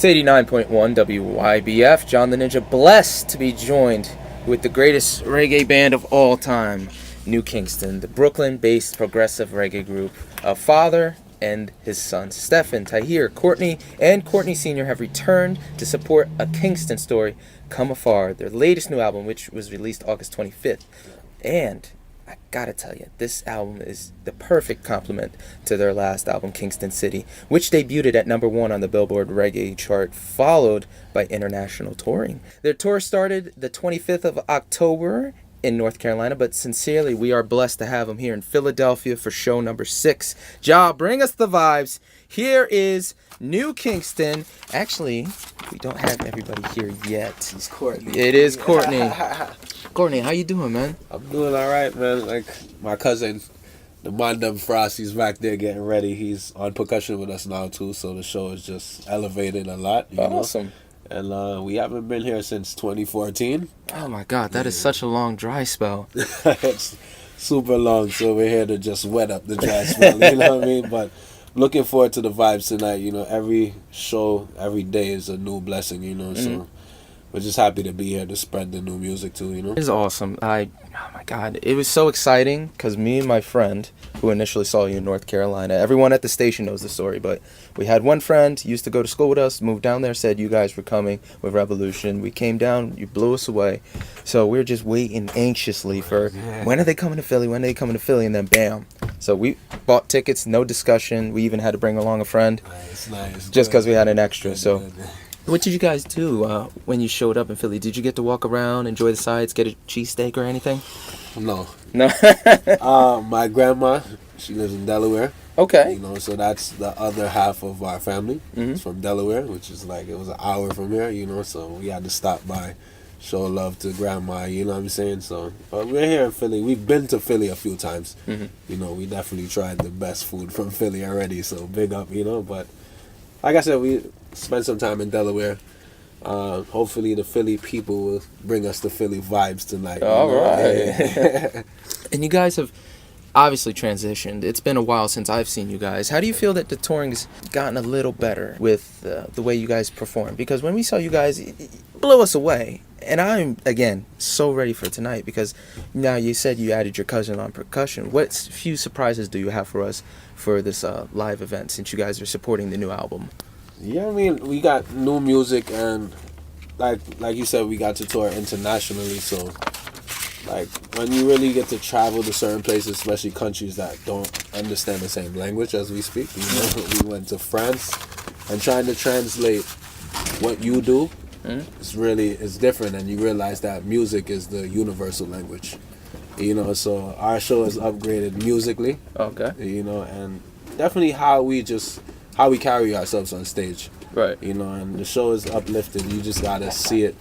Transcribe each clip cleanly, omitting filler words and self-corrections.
It's 89.1 WYBF. John the Ninja, blessed to be joined with the greatest reggae band of all time, New Kingston, the Brooklyn-based progressive reggae group. A father and his sons, Stephen, Tahir, Courtney, and Courtney Sr. have returned to support A Kingston Story, Come Afar, their latest new album, which was released August 25th. And I gotta tell you, this album is the perfect complement to their last album, Kingston City, which debuted at #1 on the Billboard Reggae chart, followed by international touring. Their tour started the 25th of October in North Carolina, but sincerely, we are blessed to have them here in Philadelphia for show number 6. Ja, bring us the vibes. Here is New Kingston. Actually, we don't have everybody here yet. It's Courtney. It is Courtney. Courtney, how you doing, man? I'm doing all right, man. Like my cousin, the Mondum Frost, he's back there getting ready. He's on percussion with us now too, so the show is just elevated a lot. Awesome. And we haven't been here since 2014. Oh my God, that is such a long dry spell. It's super long, so we're here to just wet up the dry spell. You know what I mean? But looking forward to the vibes tonight. You know, every show, every day is a new blessing. You know, so we're just happy to be here to spread the new music too. You know, It's awesome. Oh my God, it was so exciting because me and my friend who initially saw you in North Carolina, everyone at the station knows the story, but we had one friend used to go to school with us, moved down there, said you guys were coming with Revolution. We came down, you blew us away, so we were just waiting anxiously for when are they coming to Philly, and then bam. So we bought tickets, no discussion. We even had to bring along a friend, nice, just because we had an extra. Good, so. good. What did you guys do when you showed up in Philly? Did you get to walk around, enjoy the sights, get a cheesesteak or anything? No. My grandma, she lives in Delaware. Okay. You know, so that's the other half of our family. Mm-hmm. It's from Delaware, which is like, it was an hour from here, you know, so we had to stop by, show love to grandma, you know what I'm saying? So, but we're here in Philly. We've been to Philly a few times. Mm-hmm. You know, we definitely tried the best food from Philly already, so big up, you know, but like I said, we spent some time in Delaware. Hopefully the Philly people will bring us the Philly vibes tonight. All right. Yeah. And you guys have obviously transitioned. It's been a while since I've seen you guys. How do you feel that the touring's gotten a little better with the way you guys perform? Because when we saw you guys, it blew us away. And I'm, again, so ready for tonight because now you said you added your cousin on percussion. What few surprises do you have for us for this live event since you guys are supporting the new album? Yeah, I mean, we got new music and like you said, we got to tour internationally. So, like, when you really get to travel to certain places, especially countries that don't understand the same language as we speak, you know, we went to France and trying to translate what you do. It's different, and you realize that music is the universal language, you know. So our show is upgraded musically, Okay. you know, and definitely how we carry ourselves on stage, Right. you know. And the show is uplifted. You just gotta see it,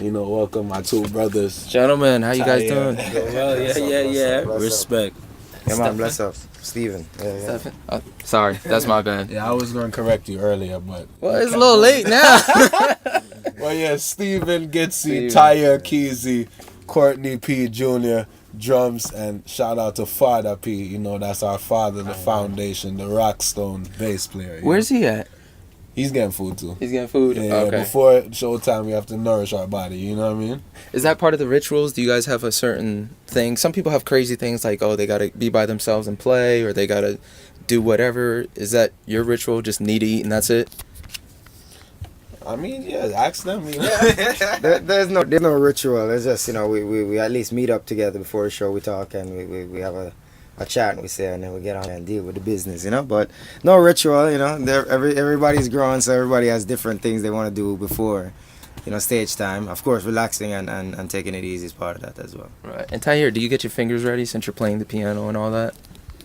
you know. Welcome my two brothers, Gentlemen, how you guys doing? Well, yeah. Respect. Yeah, man, bless up. Steven. Yeah. Stephen? Oh, sorry, that's my bad. Yeah, I was gonna correct you earlier, but Well, it's a little late now. well, yeah, Steven, Gitsy, Steven. Tahir, Keezy, Courtney P Jr, drums, and shout out to Father P. You know, that's our father, the foundation, the Rockstone bass player. Where's he at? He's getting food too. He's getting food? Yeah, Okay. before showtime, we have to nourish our body. You know what I mean? Is that part of the rituals? Do you guys have a certain thing? Some people have crazy things like, oh, they got to be by themselves and play, or they got to do whatever. Is that your ritual? Just need to eat and that's it? I mean, yeah, ask them. You know? There's no ritual. It's just, you know, we at least meet up together before the show. We talk and we have a chat and we say, and then we get on and deal with the business, you know. But no ritual, you know. Everybody's growing, so everybody has different things they want to do before, you know, stage time. Of course, relaxing and taking it easy is part of that as well. Right. And Tahir, do you get your fingers ready since you're playing the piano and all that?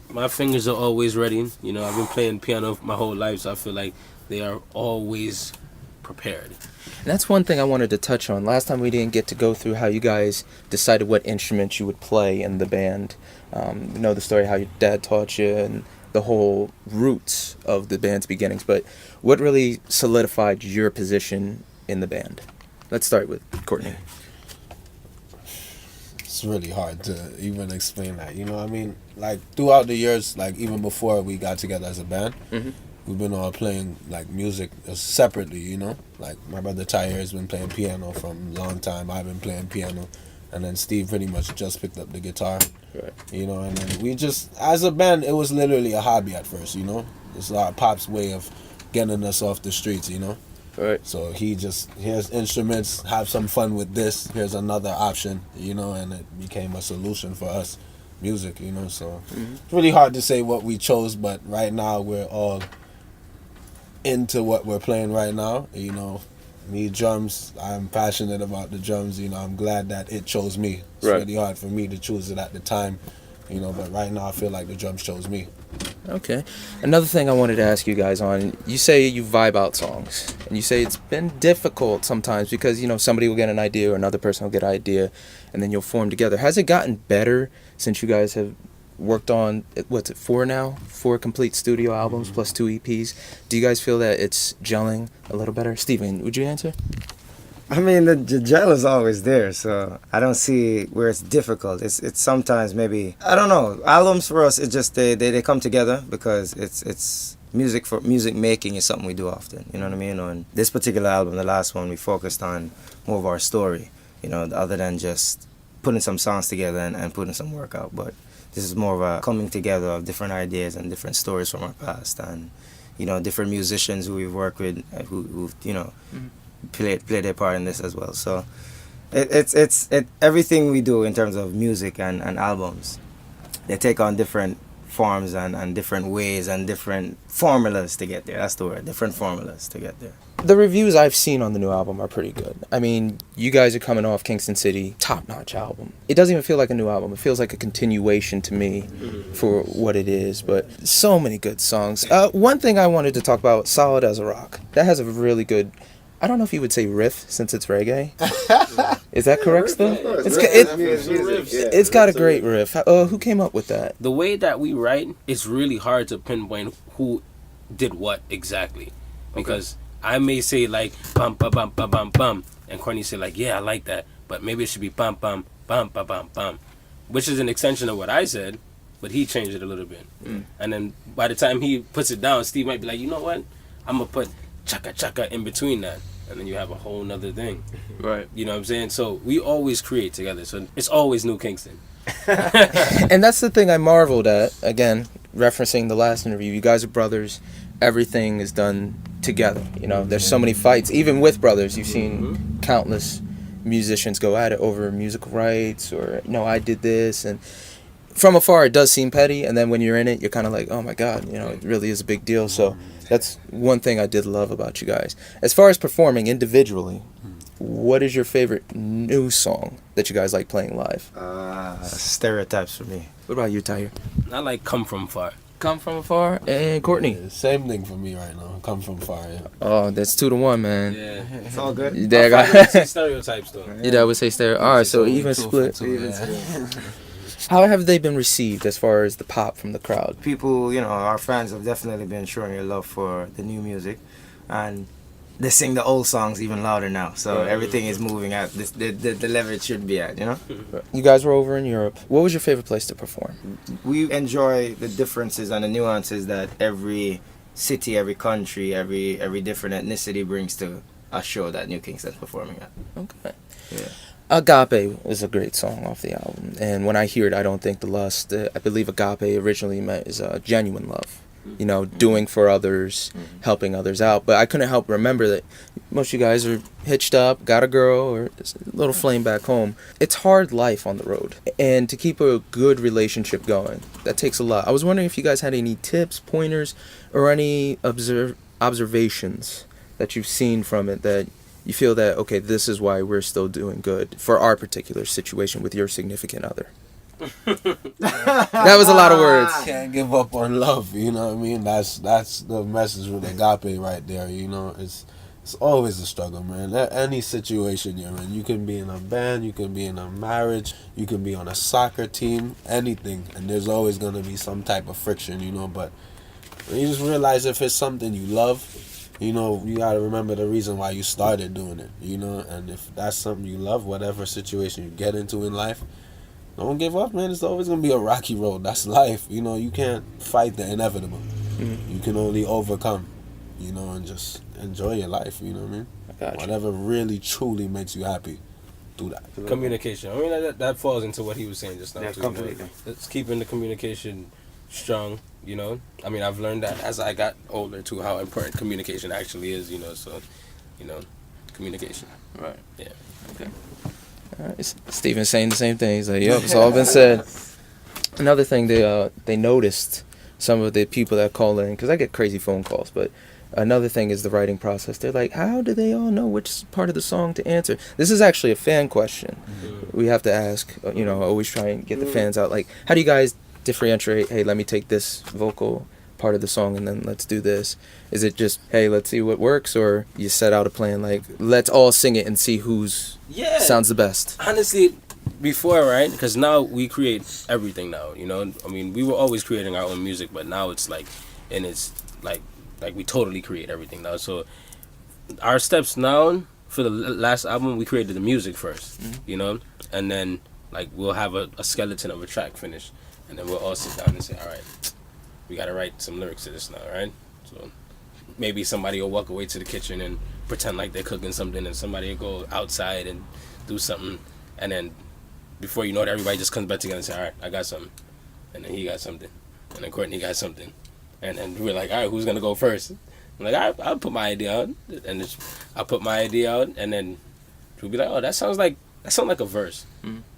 My fingers are always ready. You know, I've been playing piano my whole life, so I feel like they are always prepared. And that's one thing I wanted to touch on. Last time we didn't get to go through how you guys decided what instruments you would play in the band. You know the story how your dad taught you and the whole roots of the band's beginnings. But what really solidified your position in the band? Let's start with Courtney. It's really hard to even explain that. You know what I mean? Like, throughout the years, like, even before we got together as a band, we've been all playing like music separately, you know. Like my brother Tahir has been playing piano from a long time. I've been playing piano, and then Steve pretty much just picked up the guitar. Right. You know, and then we just, as a band, it was literally a hobby at first, you know. It's our pop's way of getting us off the streets, you know. Right. So he just, here's instruments, have some fun with this, here's another option, you know, and it became a solution for us, music, you know. So it's really hard to say what we chose, but right now we're all into what we're playing right now, you know. Me, drums, I'm passionate about the drums, you know. I'm glad that it chose me. It's Right. really hard for me to choose it at the time, you know, but right now I feel like the drums chose me. Okay. Another thing I wanted to ask you guys on, you say you vibe out songs, and you say it's been difficult sometimes because, you know, somebody will get an idea or another person will get an idea, and then you'll form together. Has it gotten better since you guys have worked on, what's it, 4 now? 4 complete studio albums plus 2 EPs. Do you guys feel that it's gelling a little better? Steven, would you answer? I mean, the gel is always there, so I don't see where it's difficult. It's sometimes maybe, I don't know. Albums for us, it's just they come together because it's music. For music making is something we do often. You know what I mean? On this particular album, the last one, we focused on more of our story. You know, other than just putting some songs together and putting some work out. But this is more of a coming together of different ideas and different stories from our past, and you know, different musicians who we've worked with, who've you know. Play their part in this as well. So it's everything we do in terms of music and albums, they take on different forms and different ways and different formulas to get there. That's the word, different formulas to get there. The reviews I've seen on the new album are pretty good. I mean, you guys are coming off Kingston City, top-notch album. It doesn't even feel like a new album. It feels like a continuation to me for what it is, but so many good songs. One thing I wanted to talk about, Solid as a Rock. That has a really good, I don't know if you would say riff since it's reggae. Is that correct still? It's got a great riff. Who came up with that? The way that we write, it's really hard to pinpoint who did what exactly. Because I may say like bum ba bum ba bum bum, and Courtney say like, yeah, I like that, but maybe it should be bum bum bum ba bum bum, which is an extension of what I said, but he changed it a little bit. And then by the time he puts it down, Steve might be like, you know what? I'm gonna put chaka chaka in between that. And then you have a whole nother thing. Right. You know what I'm saying? So we always create together. So it's always New Kingston. And that's the thing I marveled at. Again, referencing the last interview, you guys are brothers. Everything is done together. You know, there's so many fights. Even with brothers, you've seen countless musicians go at it over musical rights or, no, I did this. And from afar, it does seem petty. And then when you're in it, you're kind of like, oh, my God, you know, it really is a big deal. So that's one thing I did love about you guys. As far as performing individually, what is your favorite new song that you guys like playing live? Stereotypes for me. What about you, Tahir? I like Come From Far. Come From Afar. And Courtney? Yeah, same thing for me right now. Come from far, yeah. Oh, that's 2-1, man. Yeah. It's all good. There I got say stereotypes though. Yeah, I would say stereo. All right, so even split. How have they been received as far as the pop from the crowd? People, you know, our fans have definitely been showing their love for the new music, and they sing the old songs even louder now. So everything is moving at the level it should be at, you know? You guys were over in Europe. What was your favorite place to perform? We enjoy the differences and the nuances that every city, every country, every different ethnicity brings to a show that New Kingston's performing at. Okay. Yeah. Agape is a great song off the album. And when I hear it, I don't think the lust. I believe Agape originally meant is genuine love. You know, doing for others, helping others out. But I couldn't help remember that most of you guys are hitched up, got a girl, or a little flame back home. It's hard life on the road. And to keep a good relationship going, that takes a lot. I was wondering if you guys had any tips, pointers, or any observations that you've seen from it that you feel that, okay, this is why we're still doing good for our particular situation with your significant other. That was a lot of words. Can't give up on love, you know what I mean? That's the message with Agape right there, you know. It's always a struggle, man. Any situation you're in, you can be in a band, you can be in a marriage, you can be on a soccer team, anything, and there's always going to be some type of friction, you know. But you just realize if it's something you love, you know, you got to remember the reason why you started doing it, you know. And if that's something you love, whatever situation you get into in life, don't give up, man. It's always going to be a rocky road. That's life. You know, you can't fight the inevitable. You can only overcome, you know, and just enjoy your life. You know what I mean? I got you. Whatever really truly makes you happy, do that. Communication. I mean, that falls into what he was saying just now. Yeah, too, you know? completely. It's keeping the communication strong. You know, I mean, I've learned that as I got older too, how important communication actually is. You know, so, you know, communication. Right. Yeah. Okay. All right. Steven's saying the same thing. He's like, yep, it's all been said. Another thing, they noticed some of the people that call in, because I get crazy phone calls, but another thing is the writing process. They're like, how do they all know which part of the song to answer? This is actually a fan question. We have to ask, you know, always try and get the fans out. Like, how do you guys differentiate, hey, let me take this vocal part of the song and then let's do this? Is it just, hey, let's see what works, or you set out a plan like, let's all sing it and see who's sounds the best? Honestly, before, right? Because now we create everything now, you know? I mean, we were always creating our own music, but now it's like, and it's like we totally create everything now. So our steps now for the last album, we created the music first, you know? And then, like, we'll have a skeleton of a track finished, and then we'll all sit down and say, all right, we got to write some lyrics to this now, right? So maybe somebody will walk away to the kitchen and pretend like they're cooking something, and somebody will go outside and do something, and then before you know it, everybody just comes back together and say, all right, I got something, and then he got something, and then Courtney got something, and then we're like, all right, who's gonna go first? I'm like, I'll put my idea out, and I'll put my idea out, and then we'll be like, oh, that sounds like a verse.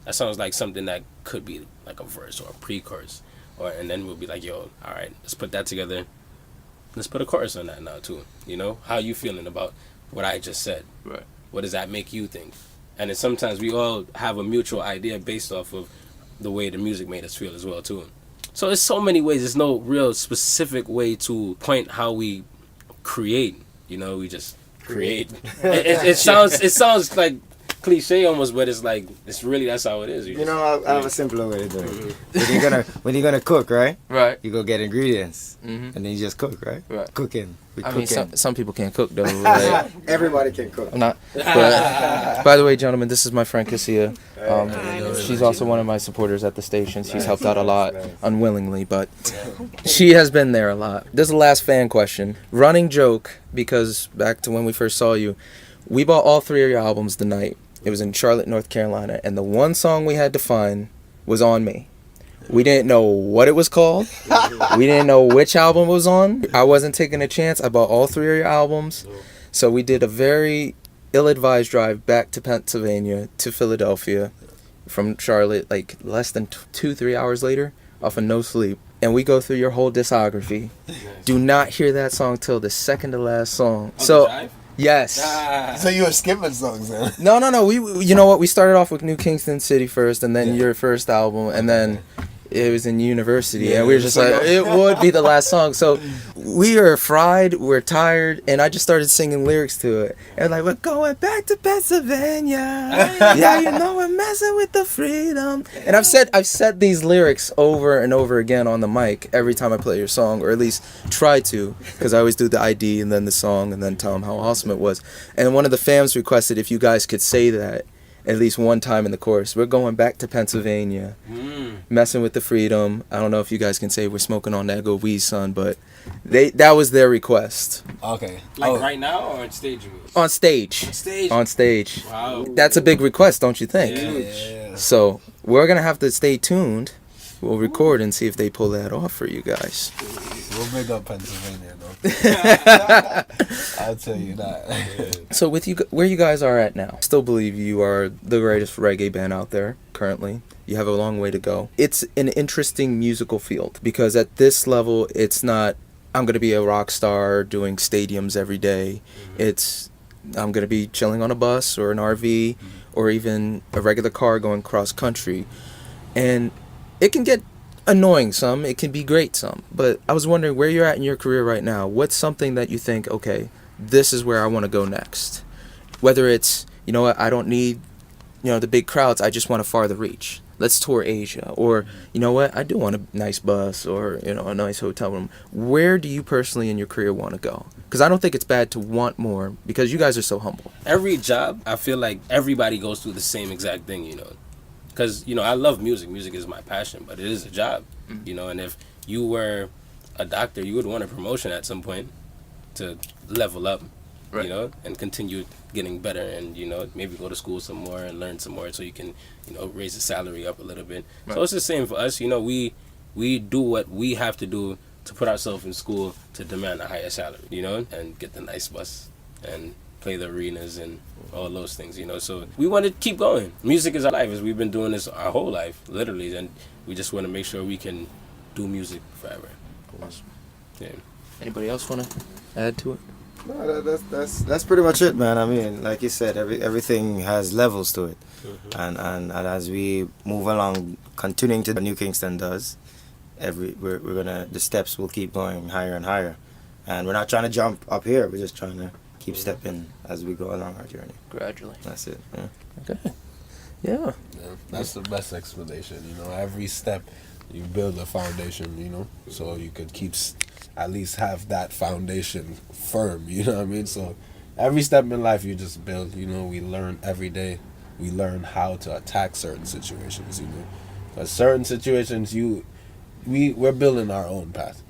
That sounds like something that could be like a verse or a pre-chorus, and then we'll be like, yo, all right, let's put that together. Let's put a chorus on that now too. You know, how you feeling about what I just said? Right. What does that make you think? And then sometimes we all have a mutual idea based off of the way the music made us feel as well too. So there's so many ways. There's no real specific way to point how we create. You know, we just create. It sounds like cliche almost, but it's like, it's really, that's how it is. You know, I have a simpler way to do it. When you're gonna cook, right? Right. You go get ingredients, and then you just cook, right? Right. Cooking. I mean, some people can't cook though. Like, Everybody can cook. I'm not. But, by the way, gentlemen, this is my friend Cassia. She's also one of my supporters at the station. She's helped out a lot, unwillingly, but she has been there a lot. This is the last fan question. Running joke, because back to when we first saw you, we bought all 3 of your albums the night. It was in Charlotte, North Carolina, and the one song we had to find was On Me. We didn't know what it was called. We didn't know which album it was on. I wasn't taking a chance. I bought all 3 of your albums. So we did a very ill-advised drive back to Pennsylvania to Philadelphia from Charlotte, like less than 2-3 hours later, off of no sleep. And we go through your whole discography. Do not hear that song till the second to last song. So, yes. So you were skipping songs then? No. We you know what? We started off with New Kingston City first, and then your first album, and then it was in University, and we were just like, it would be the last song. So we are fried, we're tired, and I just started singing lyrics to it. And like, we're going back to Pennsylvania. Yeah, you know, we're messing with the freedom. And I've said these lyrics over and over again on the mic every time I play your song, or at least try to, because I always do the ID and then the song and then tell them how awesome it was. And one of the fans requested if you guys could say that at least one time in the chorus. We're going back to Pennsylvania, messing with the freedom. I don't know if you guys can say we're smoking on that good weed, son, but that was their request. Okay. Like right now or on stage? You mean? On stage. On stage. Wow. That's a big request, don't you think? Yeah. So we're going to have to stay tuned. We'll record and see if they pull that off for you guys. We'll big up Pennsylvania, though. I'll tell you that. So with you, where you guys are at now, I still believe you are the greatest reggae band out there currently. You have a long way to go. It's an interesting musical field because at this level, it's not, I'm going to be a rock star doing stadiums every day. It's, I'm going to be chilling on a bus or an RV or even a regular car going cross country. And it can get annoying some, it can be great some. But I was wondering where you're at in your career right now. What's something that you think, okay, this is where I want to go next? Whether it's, you know what, I don't need, you know, the big crowds, I just want a farther reach. Let's tour Asia. Or, you know what, I do want a nice bus or, you know, a nice hotel room. Where do you personally in your career want to go? Because I don't think it's bad to want more because you guys are so humble. Every job, I feel like everybody goes through the same exact thing, you know. Because, you know, I love music. Music is my passion, but it is a job, you know. And if you were a doctor, you would want a promotion at some point to level up, Right. you know, and continue getting better, and you know, maybe go to school some more and learn some more, so you can, you know, raise the salary up a little bit. Right. So it's the same for us. You know, we do what we have to do to put ourselves in school to demand a higher salary, you know, and get the nice bus and play the arenas and all those things, you know. So we want to keep going. Music is our life. As we've been doing this our whole life, literally, and we just want to make sure we can do music forever. Awesome. Yeah. Anybody else want to add to it? No, that's pretty much it, man. I mean, like you said, everything has levels to it, and as we move along, continuing to the New Kingston does, we're gonna, the steps will keep going higher and higher, and we're not trying to jump up here. We're just trying to keep stepping as we go along our journey. Gradually. That's it. Yeah. Okay. Yeah. Yeah, that's the best explanation. You know, every step you build a foundation, you know, so you could keep at least have that foundation firm, you know what I mean? So every step in life you just build, you know, we learn every day. We learn how to attack certain situations, you know. Because certain situations we're building our own path.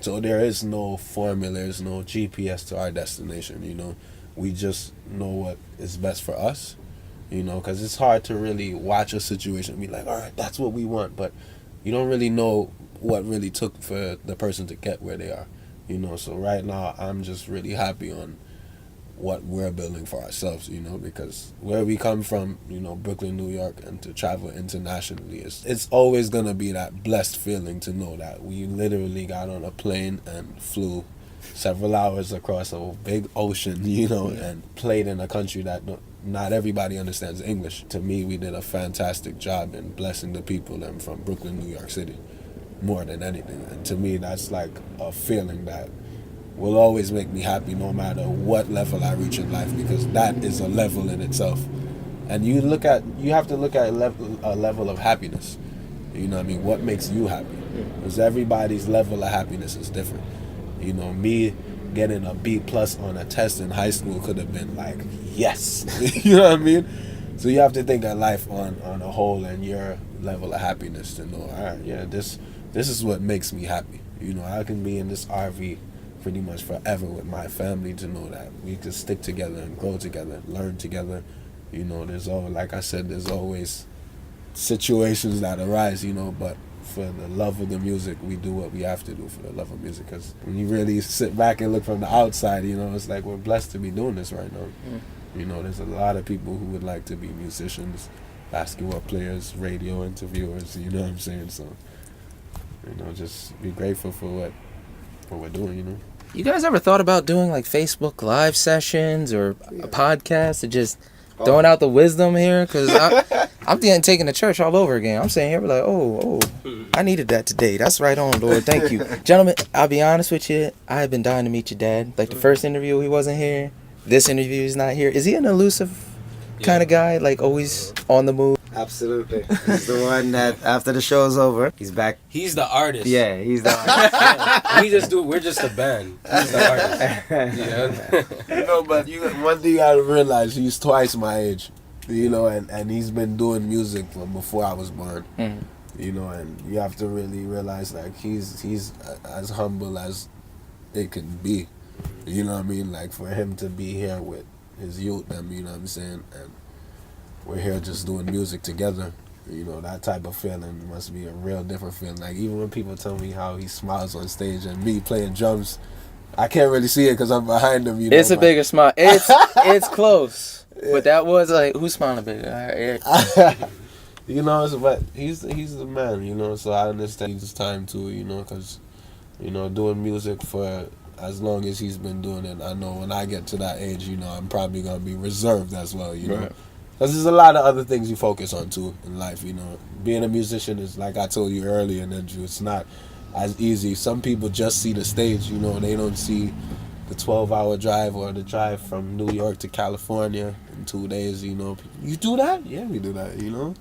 So there is no formula, there's no GPS to our destination, you know. We just know what is best for us, you know, because it's hard to really watch a situation and be like, all right, that's what we want, but you don't really know what really took for the person to get where they are, you know. So right now I'm just really happy on what we're building for ourselves, you know, because where we come from, you know, Brooklyn, New York, and to travel internationally, it's always gonna be that blessed feeling to know that we literally got on a plane and flew several hours across a big ocean, you know, and played in a country that not everybody understands English. To me, we did a fantastic job in blessing the people and from Brooklyn, New York City, more than anything. And to me, that's like a feeling that will always make me happy no matter what level I reach in life, because that is a level in itself. And you have to look at a level of happiness. You know what I mean? What makes you happy? Because everybody's level of happiness is different. You know, me getting a B+ on a test in high school could have been like, yes. You know what I mean? So you have to think of life on a whole and your level of happiness to know, all right, yeah, this is what makes me happy. You know, I can be in this RV pretty much forever with my family to know that we can stick together and grow together, learn together. You know, there's always situations that arise, you know, but for the love of the music, we do what we have to do for the love of music. Because when you really sit back and look from the outside, you know, it's like we're blessed to be doing this right now. You know, there's a lot of people who would like to be musicians, basketball players, radio interviewers, you know what I'm saying? So, you know, just be grateful for what we're doing, you know. You guys ever thought about doing like Facebook Live sessions or a podcast or just throwing out the wisdom here? Because I'm taking the church all over again. I'm saying here, like, oh, I needed that today. That's right on, Lord. Thank you. Gentlemen, I'll be honest with you. I have been dying to meet your dad. Like the first interview, he wasn't here. This interview, he's not here. Is he an elusive kind of guy? Like always on the move? Absolutely. He's the one that after the show's over, he's back. He's the artist. Yeah, he's the artist. We're just a band. He's the artist. You know? You know, but one thing you gotta realize, he's twice my age, you know, and he's been doing music from before I was born. You know, and you have to really realize, like, he's as humble as it can be. You know what I mean? Like, for him to be here with his youth, you know what I'm saying? And we're here just doing music together. You know, that type of feeling must be a real different feeling. Like, even when people tell me how he smiles on stage and me playing drums, I can't really see it because I'm behind him. You know, it's a bigger smile. It's close. But that was like, who's smiling bigger? You know, but he's the man, you know, so I understand his time too, you know, because, you know, doing music for as long as he's been doing it, I know when I get to that age, you know, I'm probably going to be reserved as well, you know. Because there's a lot of other things you focus on too in life, you know. Being a musician is, like I told you earlier, Andrew, it's not as easy. Some people just see the stage, you know, they don't see the 12-hour drive or the drive from New York to California in 2 days, you know. You do that? Yeah, we do that, you know.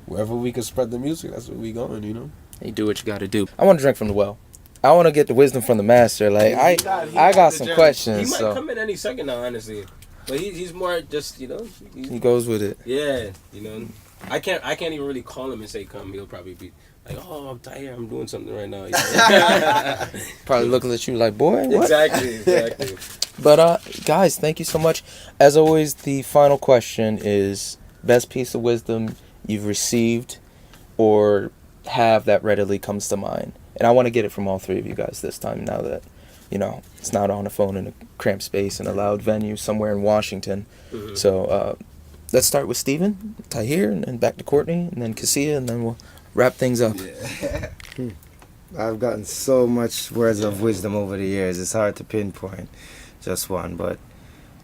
Wherever we can spread the music, that's where we going, you know. You do what you got to do. I want to drink from the well. I want to get the wisdom from the master. Like, I got some questions. He might come in any second now, honestly. But he's more just, you know. He goes with it. Yeah, you know. I can't even really call him and say come. He'll probably be Like, oh, I'm tired. I'm doing something right now. You know? Probably looking at you like, boy, what? Exactly. But guys, thank you so much. As always, the final question is best piece of wisdom you've received or have that readily comes to mind. And I want to get it from all three of you guys this time now that, you know, it's not on a phone in a cramped space in a loud venue somewhere in Washington. Mm-hmm. So let's start with Steven, Tahir, and back to Courtney, and then Cassia, and then we'll wrap things up. Yeah. I've gotten so much words of wisdom over the years. It's hard to pinpoint just one, but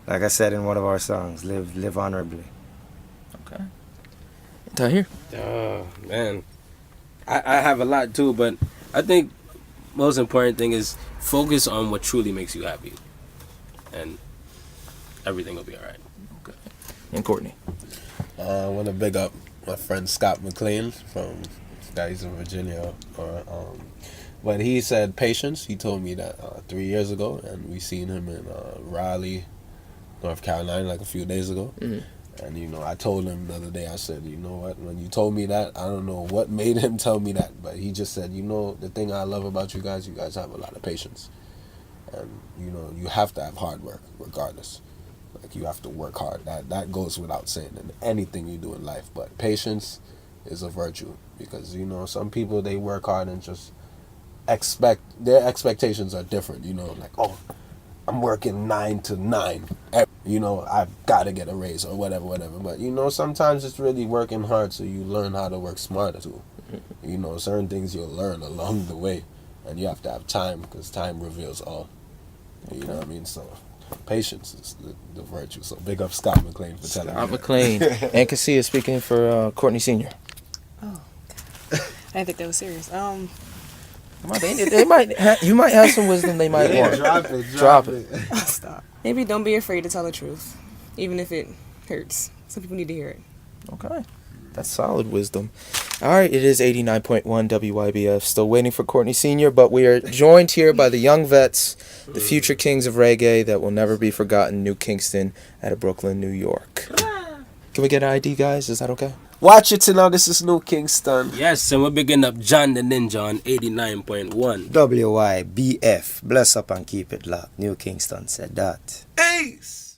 like I said in one of our songs, live honorably. Okay. Tahir? Oh, man. I have a lot too, but I think most important thing is focus on what truly makes you happy. And everything will be all right. Okay. And Courtney? I want to big up my friend Scott McLean from guys in Virginia. When he said patience, he told me that 3 years ago, and we seen him in Raleigh, North Carolina, like a few days ago. Mm-hmm. And, you know, I told him the other day, I said, you know what, when you told me that, I don't know what made him tell me that, but he just said, you know, the thing I love about you guys have a lot of patience. And, you know, you have to have hard work, regardless. Like, you have to work hard. That goes without saying in anything you do in life. But patience is a virtue because, you know, some people, they work hard and just their expectations are different, you know, like, oh, I'm working 9 to 9. You know, I've got to get a raise or whatever. But, you know, sometimes it's really working hard so you learn how to work smarter too. You know, certain things you'll learn along the way. And you have to have time because time reveals all. You know what I mean? So, patience is the virtue. So, big up Scott McLean for telling me. Scott McLean. And Cassia speaking for Courtney Sr. Oh, I didn't think that was serious. Come on, they might you might have some wisdom they might want. Drop it. Stop. Maybe don't be afraid to tell the truth, even if it hurts. Some people need to hear it. Okay. That's solid wisdom. All right, it is 89.1 WYBF. Still waiting for Courtney Sr., but we are joined here by the young vets, the future kings of reggae that will never be forgotten, New Kingston out of Brooklyn, New York. Can we get an ID, guys? Is that okay? Watch it now. This is New Kingston. Yes, and we're bigging up John the Ninja on 89.1. WYBF. Bless up and keep it locked. New Kingston said that. Ace!